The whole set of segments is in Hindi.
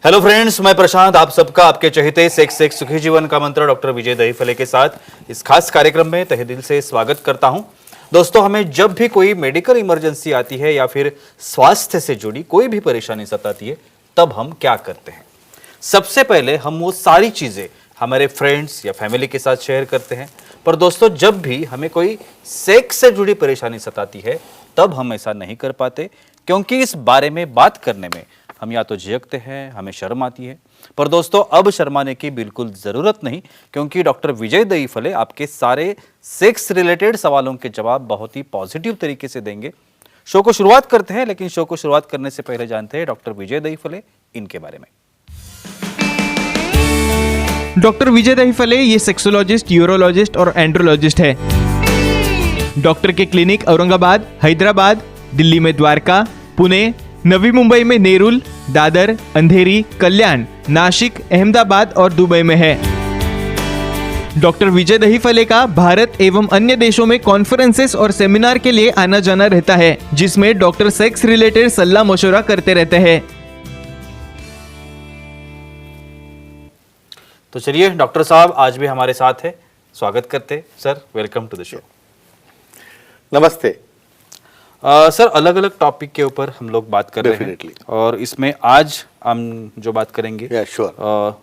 हेलो फ्रेंड्स, मैं प्रशांत आप सबका आपके चहेते सेक्स सेक्स सुखी जीवन का मंत्र डॉक्टर विजय दहीफले के साथ इस खास कार्यक्रम में तहे दिल से स्वागत करता हूं। दोस्तों, हमें जब भी कोई मेडिकल इमरजेंसी आती है या फिर स्वास्थ्य से जुड़ी कोई भी परेशानी सताती है, तब हम क्या करते हैं? सबसे पहले हम वो सारी चीजें हमारे फ्रेंड्स या फैमिली के साथ शेयर करते हैं। पर दोस्तों, जब भी हमें कोई सेक्स से जुड़ी परेशानी सताती है, तब हम ऐसा नहीं कर पाते, क्योंकि इस बारे में बात करने में हम या तो झिझकते हैं, हमें शर्म आती है। पर दोस्तों, अब शर्माने की बिल्कुल ज़रूरत नहीं, क्योंकि डॉक्टर विजय दहीफले आपके सारे सेक्स रिलेटेड सवालों के जवाब बहुत ही पॉजिटिव तरीके से देंगे। शो को शुरुआत करते हैं, लेकिन शो को शुरुआत करने से पहले जानते हैं डॉक्टर विजय दहीफले इनके बारे में। डॉक्टर विजय दहीफले ये सेक्सोलॉजिस्ट, यूरोलॉजिस्ट और एंड्रोलॉजिस्ट है। डॉक्टर के क्लिनिक औरंगाबाद, हैदराबाद, दिल्ली में द्वारका, पुणे, नवी मुंबई में नेरुल, दादर, अंधेरी, कल्याण, नासिक, अहमदाबाद और दुबई में है। डॉक्टर विजय दहीफले का भारत एवं अन्य देशों में कॉन्फ्रेंसेस और सेमिनार के लिए आना जाना रहता है, जिसमें डॉक्टर सेक्स रिलेटेड सलाह मशवरा करते रहते हैं। तो चलिए, डॉक्टर साहब आज भी हमारे साथ है, स्वागत करते हैं। Sir, welcome to the show. नमस्ते। सर, अलग अलग टॉपिक के ऊपर हम लोग बात कर रहे हैं, और इसमें आज हम जो बात करेंगे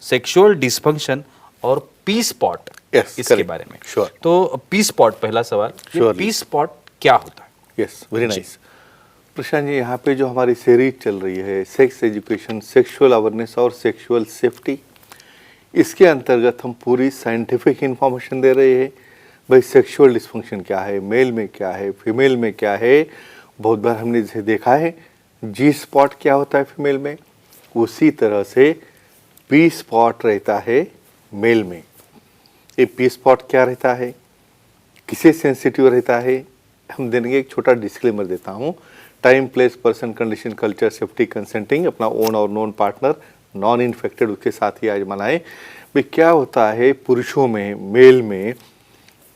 सेक्सुअल डिसफंक्शन और पी स्पॉट, इसके बारे में। तो पी स्पॉट, पहला सवाल, पी स्पॉट क्या होता है? Yes, very nice. Prashant ji, यहाँ पे जो हमारी सीरीज चल रही है सेक्स एजुकेशन, सेक्सुअल अवेयरनेस और सेक्सुअल सेफ्टी, इसके अंतर्गत हम पूरी साइंटिफिक इंफॉर्मेशन दे रहे हैं। भाई, सेक्सुअल डिस्फंक्शन क्या है, मेल में क्या है, फीमेल में क्या है। बहुत बार हमने जैसे देखा है जी स्पॉट क्या होता है फीमेल में, उसी तरह से पी स्पॉट रहता है मेल में। ये पी स्पॉट क्या रहता है, किसे सेंसिटिव रहता है, हम देंगे एक छोटा डिस्क्लेमर देता हूँ। Time, place, person, condition, culture, safety, consenting, अपना ओन और नॉन पार्टनर, नॉन इन्फेक्टेड, उसके साथ ही आज मनाएं। भाई, क्या होता है पुरुषों में, मेल में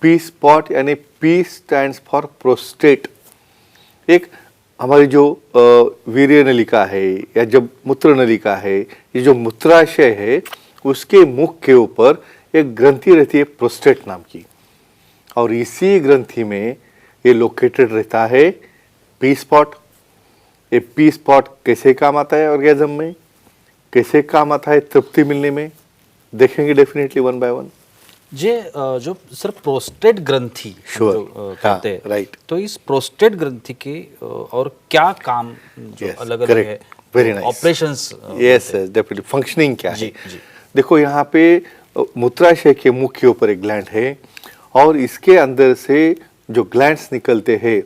पी स्पॉट यानी पी स्टैंड्स फॉर प्रोस्टेट। एक हमारी जो वीर्य नलिका है या जब मूत्र नलिका है, ये जो मूत्राशय है, उसके मुख के ऊपर एक ग्रंथि रहती है प्रोस्टेट नाम की, और इसी ग्रंथि में ये लोकेटेड रहता है पी स्पॉट। ये पी स्पॉट कैसे काम आता है ऑर्गेज्म में, कैसे काम आता है तृप्ति मिलने में, देखेंगे डेफिनेटली वन बाय वन। जो सर प्रोस्टेट ग्रंथि कहते हैं, राइट। तो इस प्रोस्टेट ग्रंथि के और क्या काम जो अलग अलग है, very nice, operations, yes definitely, functioning क्या है। जी। देखो, यहाँ पे मूत्राशय के मुख के ऊपर एक ग्लैंड है, और इसके अंदर से जो ग्लैंड्स निकलते हैं,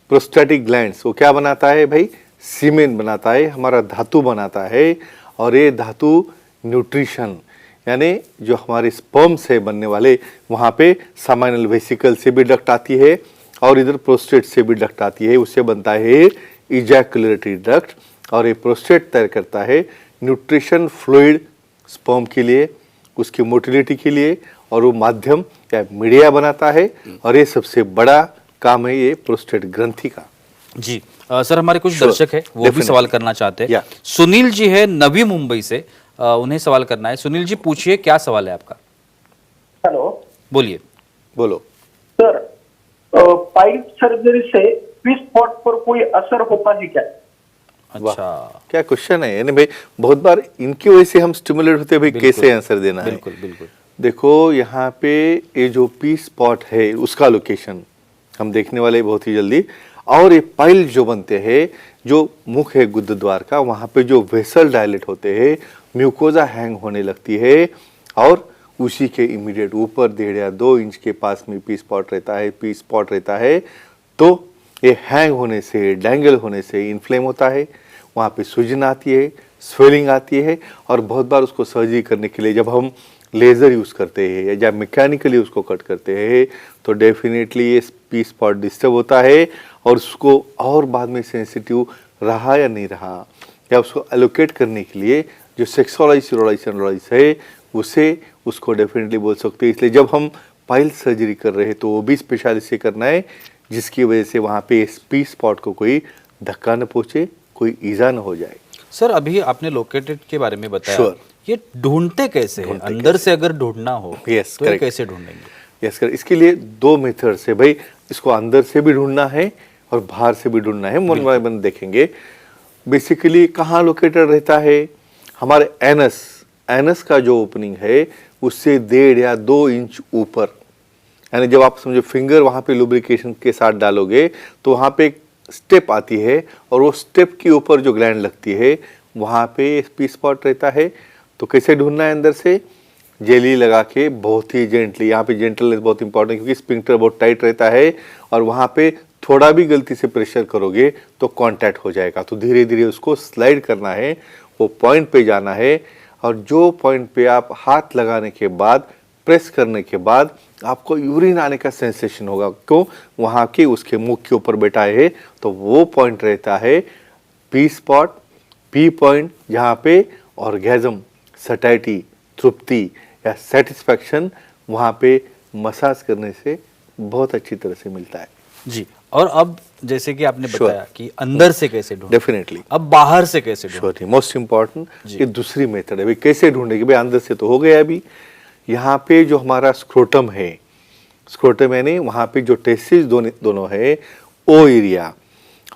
प्रोस्टेटिक ग्लैंड्स, वो क्या बनाता है भाई, सीमेन बनाता है, हमारा धातु बनाता है। और ये धातु न्यूट्रिशन यानी जो हमारे स्पर्म से बनने वाले, वहाँ पे सामाइनल वेसिकल से भी डक्ट आती है और इधर प्रोस्टेट से भी डक्ट आती है, उससे बनता है इजैकुलेटरी डक्ट। और ये प्रोस्टेट तैयार करता है न्यूट्रिशन फ्लूइड स्पर्म के लिए, उसकी मोटिलिटी के लिए, और वो माध्यम या मीडिया बनाता है। और ये सबसे बड़ा काम है ये प्रोस्टेट ग्रंथि का। जी सर, हमारे कुछ दर्शक है, वो भी सवाल करना चाहते हैं। सुनील जी है नवी मुंबई से, उन्हें सवाल करना है। सुनील जी, पूछिए, क्या सवाल है आपका? हेलो, बोलिए। बोलो सर, पाइप सर्जरी से पी स्पॉट पर कोई असर होता है क्या? अच्छा, क्या क्वेश्चन है, यानी भाई बहुत बार इनकी वजह से हम स्टिमुलेट होते हैं, भाई कैसे आंसर देना है। बिल्कुल बिल्कुल। देखो, यहाँ पे ये जो पी स्पॉट है उसका लोकेशन हम देखने वाले बहुत ही जल्दी। और ये पाइल जो बनते हैं, जो मुख है गुद्द द्वार का, वहाँ पे जो वेसल डायलेट होते हैं, म्यूकोजा हैंग होने लगती है, और उसी के इमीडिएट ऊपर 1.5 या 2 इंच के पास में पी स्पॉट रहता है। तो ये हैंग होने से, डैंगल होने से इन्फ्लेम होता है, वहाँ पे सूजन आती है, स्वेलिंग आती है। और बहुत बार उसको सर्जरी करने के लिए जब हम लेज़र यूज़ करते हैं या जब मैकेनिकली उसको कट करते हैं, तो डेफिनेटली ये पी स्पॉट डिस्टर्ब होता है, और उसको और बाद में सेंसिटिव रहा या नहीं रहा, या उसको एलोकेट करने के लिए जो सेक्सोलॉजिस्ट, यूरोलॉजिस्ट है, उसको डेफिनेटली बोल सकते हैं। इसलिए जब हम पाइल सर्जरी कर रहे हैं तो वो भी स्पेशलिस्ट से करना है, जिसकी वजह से वहाँ पे पी स्पॉट को कोई धक्का न पहुँचे, कोई ईजा न हो जाए। सर अभी आपने लोकेटेड के बारे में बताया, Sure. ये ढूंढते कैसे हैं? अंदर से अगर ढूंढना हो Yes, तो ये correct. कैसे ढूंढेंगे? यस सर, इसके लिए दो मेथड से भाई, इसको अंदर से भी ढूंढना है और बाहर से भी ढूंढना है। मन देखेंगे बेसिकली कहाँ लोकेटेड रहता है, हमारे एनस का जो ओपनिंग है उससे 1.5 या 2 इंच ऊपर, यानी जब आप समझो फिंगर वहाँ पे लुब्रिकेशन के साथ डालोगे तो वहाँ पे एक स्टेप आती है और वो स्टेप के ऊपर जो ग्लैंड लगती है वहाँ पे पी स्पॉट रहता है। तो कैसे ढूंढना है, अंदर से जेली लगा के बहुत ही जेंटली, यहाँ पे जेंटलनेस बहुत इंपॉर्टेंट क्योंकि स्पिंक्टर बहुत टाइट रहता है और वहाँ पे थोड़ा भी गलती से प्रेशर करोगे तो कांटेक्ट हो जाएगा। तो धीरे धीरे उसको स्लाइड करना है, वो पॉइंट पे जाना है और जो पॉइंट पे आप हाथ लगाने के बाद, प्रेस करने के बाद आपको यूरिन आने का सेंसेशन होगा। क्यों? वहाँ के उसके मुख के ऊपर बैठा है तो वो पॉइंट रहता है पी स्पॉट, पी पॉइंट, जहाँ पे ऑर्गेज्म, सटाइटी, तृप्ति या सेटिस्फैक्शन वहाँ पे मसाज करने से बहुत अच्छी तरह से मिलता है। जी, और अब जैसे कि आपने Sure. बताया कि अंदर से कैसे ढूंढें, डेफिनेटली अब बाहर से कैसे ढूंढें? श्योर, मोस्ट इम्पॉर्टेंट जी। ये दूसरी मेथड है। भाई कैसे ढूंढेंगे? भाई अंदर से तो हो गया, अभी यहाँ पे जो हमारा स्क्रोटम है, स्क्रोटम यानी वहाँ पे जो टेस्टिस दोनों है, ओ एरिया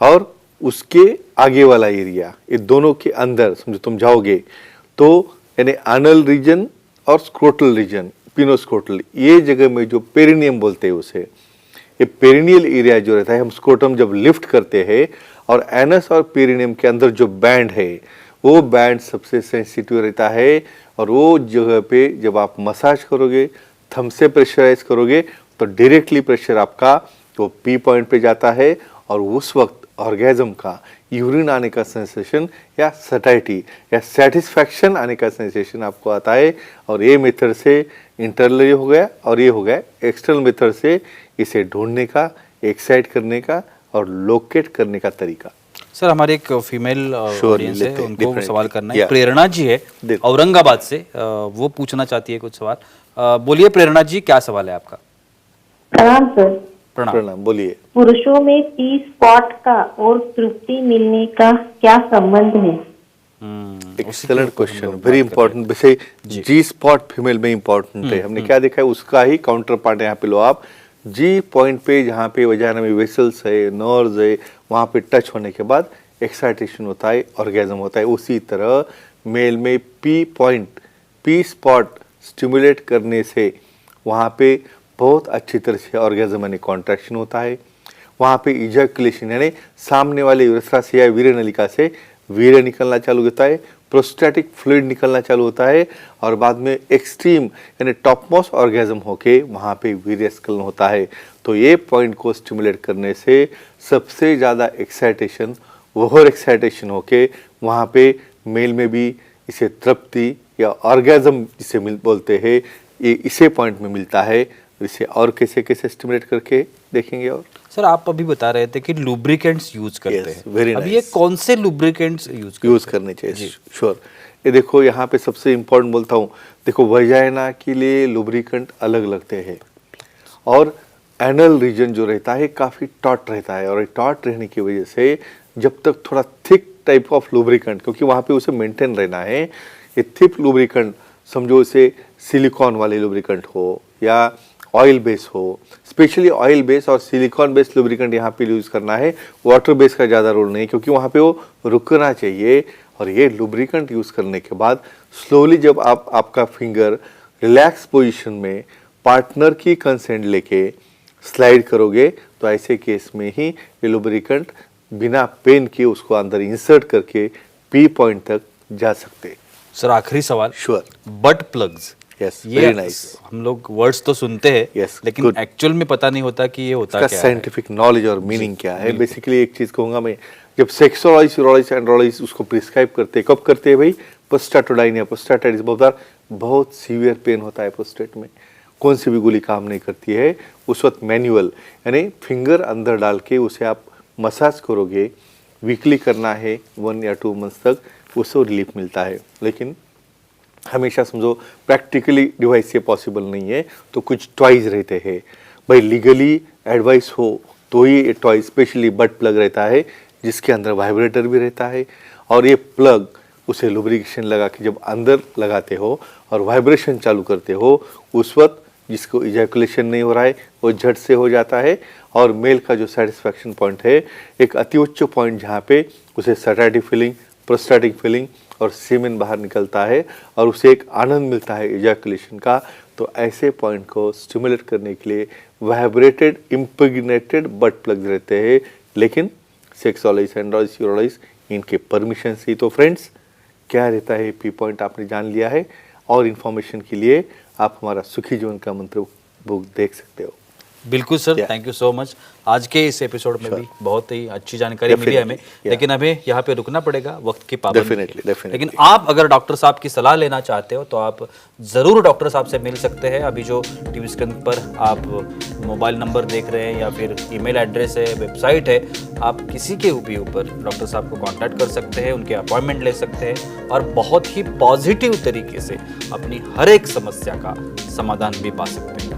और उसके आगे वाला एरिया, ये दोनों के अंदर समझो तुम जाओगे तो यानी एनल रीजन और स्क्रोटल रीजन, पिनोस्क्रोटल, ये जगह में जो पेरिनियम बोलते हैं उसे, ये पेरिनियल एरिया जो रहता है, हम स्क्रोटम जब लिफ्ट करते हैं और एनस और पेरिनियम के अंदर जो बैंड है वो बैंड सबसे सेंसिटिव रहता है और वो जगह पे जब आप मसाज करोगे, थंब से प्रेशराइज करोगे तो डायरेक्टली प्रेशर आपका तो पी पॉइंट पे जाता है और उस वक्त ऑर्गेज्म का, यूरिन आने का सेंसेशन या सटाइटी या सेटिस्फैक्शन आने का सेंसेशन आपको आता है। और ये मेथड से इंटरनली हो गया और ये हो गया एक्सटर्नल मेथड से इसे ढूंढने का, एक्साइट करने का और लोकेट करने का तरीका। सर हमारे एक फीमेल ऑडियंस है, लेते हैं, उनको different. सवाल करना है। Yeah. प्रेरणा जी है देखो। औरंगाबाद से, वो पूछना चाहती है कुछ सवाल। बोलिए प्रेरणा जी, क्या सवाल है आपका? प्रणाम सर। प्रणाम। प्रणाम, बोलिए। पुरुषों में पी स्पॉट का और तृप्ति मिलने का क्या संबंध है? Excellent question, very important. वैसे जी स्पॉट फीमेल में इंपॉर्टेंट है, हमने क्या देखा है उसका ही काउंटर पार्ट यहाँ पे लो आप। जी पॉइंट पे जहाँ पे वजाना में वेसल्स है, नर्व्स है, वहाँ पे टच होने के बाद एक्साइटेशन होता है, ऑर्गेज्म होता है। उसी तरह मेल में P point, P spot stimulate करने से वहाँ पे बहुत अच्छी तरह से ऑर्गेज्म यानी कॉन्ट्रैक्शन होता है। वहाँ पे इजैकुलेशन यानी सामने वाले यूरेथ्रा से या वीर्य नलिका से वीर्य निकलना चालू होता है, प्रोस्टैटिक फ्लूइड निकलना चालू होता है और बाद में एक्सट्रीम यानी टॉप मोस्ट ऑर्गेज्म होके वहाँ पे वीर्य स्खलन होता है। तो ये पॉइंट को स्टिमुलेट करने से सबसे ज़्यादा एक्साइटेशन, ओवर एक्साइटेशन होके वहाँ पे मेल में भी इसे तृप्ति या ऑर्गेज्म जिसे बोलते हैं, ये इसे पॉइंट में मिलता है। इसे और कैसे कैसे स्टिमुलेट करके देखेंगे। और सर आप अभी बता रहे थे कि लुब्रिकेंट्स यूज करते Yes, हैं, very अब nice. ये कौन से लुब्रिकेंट्स यूज करने चाहिए? श्योर, ये देखो यहाँ पे सबसे इम्पोर्टेंट बोलता हूँ, देखो वजाइना के लिए लुब्रिकेंट अलग लगते हैं और एनल रीजन जो रहता है काफ़ी टॉट रहता है और टॉट रहने की वजह से जब तक थोड़ा थिक टाइप ऑफ लुब्रिकेंट, क्योंकि वहाँ पे उसे मेंटेन रहना है, ये थिक लुब्रिकेंट समझो इसे सिलिकॉन वाले लुब्रिकेंट हो या ऑयल बेस हो, स्पेशली ऑयल बेस और सिलिकॉन बेस लुब्रिकेंट यहाँ पे यूज़ करना है। वाटर बेस का ज़्यादा रोल नहीं, क्योंकि वहाँ पे वो रुकना चाहिए। और ये लुब्रिकेंट यूज़ करने के बाद स्लोली जब आपका फिंगर रिलैक्स पोजीशन में पार्टनर की कंसेंट लेके स्लाइड करोगे तो ऐसे केस में ही ये लुब्रिकेंट बिना पेन के उसको अंदर इंसर्ट करके पी पॉइंट तक जा सकते। सर आखिरी सवाल, श्योर, बट प्लग्स, यस, ये वेरी नाइस। हम लोग वर्ड्स तो सुनते हैं Yes, लेकिन good. एक्चुअल में पता नहीं होता कि ये होता इसका क्या है। साइंटिफिक नॉलेज और मीनिंग क्या है। बेसिकली एक चीज कहूंगा मैं, जब सेक्सोलॉजिस्ट, यूरोलॉजिस्ट, एंड्रोलॉजिस्ट उसको प्रिस्क्राइब करते हैं, कब करते हैं भाई? प्रोस्टाटोडाइन या प्रोस्टाटाइटिस, बहुत सीवियर पेन होता है प्रोस्टेट में, कौन सी भी गोली काम नहीं करती है, उस वक्त मैनुअल यानी फिंगर अंदर डाल के उसे आप मसाज करोगे, वीकली करना है 1 या 2 मंथ्स तक, उससे रिलीफ मिलता है। लेकिन हमेशा समझो प्रैक्टिकली डिवाइस ये पॉसिबल नहीं है, तो कुछ टॉयज रहते हैं भाई, लीगली एडवाइस हो तो ही ये टॉय, स्पेशली बट प्लग रहता है जिसके अंदर वाइब्रेटर भी रहता है और ये प्लग उसे लुब्रिकेशन लगा के जब अंदर लगाते हो और वाइब्रेशन चालू करते हो, उस वक्त जिसको इजैकुलेशन नहीं हो रहा है वो झट से हो जाता है। और मेल का जो सेटिस्फैक्शन पॉइंट है, एक अति उच्च पॉइंट जहाँ पे उसे सैटिस्फैक्टरी फीलिंग, प्रोस्टैटिक फीलिंग और सीमेन बाहर निकलता है और उसे एक आनंद मिलता है इजैकुलेशन का। तो ऐसे पॉइंट को स्टिमुलेट करने के लिए वाइब्रेटेड इम्प्रेग्नेटेड बट प्लग रहते हैं, लेकिन सेक्सोलॉजिस्ट, एंड्रोलॉजिस्ट, यूरोलॉजिस्ट इनके परमिशन से। तो फ्रेंड्स, क्या रहता है पी पॉइंट आपने जान लिया है। और इन्फॉर्मेशन के लिए आप हमारा सुखी जीवन का मंत्र बुक देख सकते हो। बिल्कुल sir, Yeah. Thank you so much. आज के इस एपिसोड में भी बहुत ही अच्छी जानकारी मिली हमें, Yeah. लेकिन हमें यहाँ पे रुकना पड़ेगा वक्त की पाबंदी Definitely, के। definitely. लेकिन आप अगर डॉक्टर साहब की सलाह लेना चाहते हो तो आप ज़रूर डॉक्टर साहब से मिल सकते हैं। अभी जो टीवी स्क्रीन पर आप मोबाइल नंबर देख रहे हैं या फिर ईमेल एड्रेस है, वेबसाइट है, आप किसी के भी ऊपर डॉक्टर साहब को कांटेक्ट कर सकते हैं, उनके अपॉइंटमेंट ले सकते हैं और बहुत ही पॉजिटिव तरीके से अपनी हर एक समस्या का समाधान भी पा सकते हैं।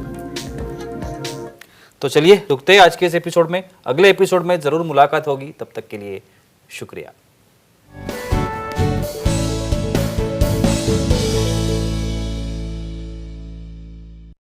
तो चलिए रुकते हैं आज के इस एपिसोड में। अगले एपिसोड में ज़रूर मुलाकात होगी, तब तक के लिए शुक्रिया।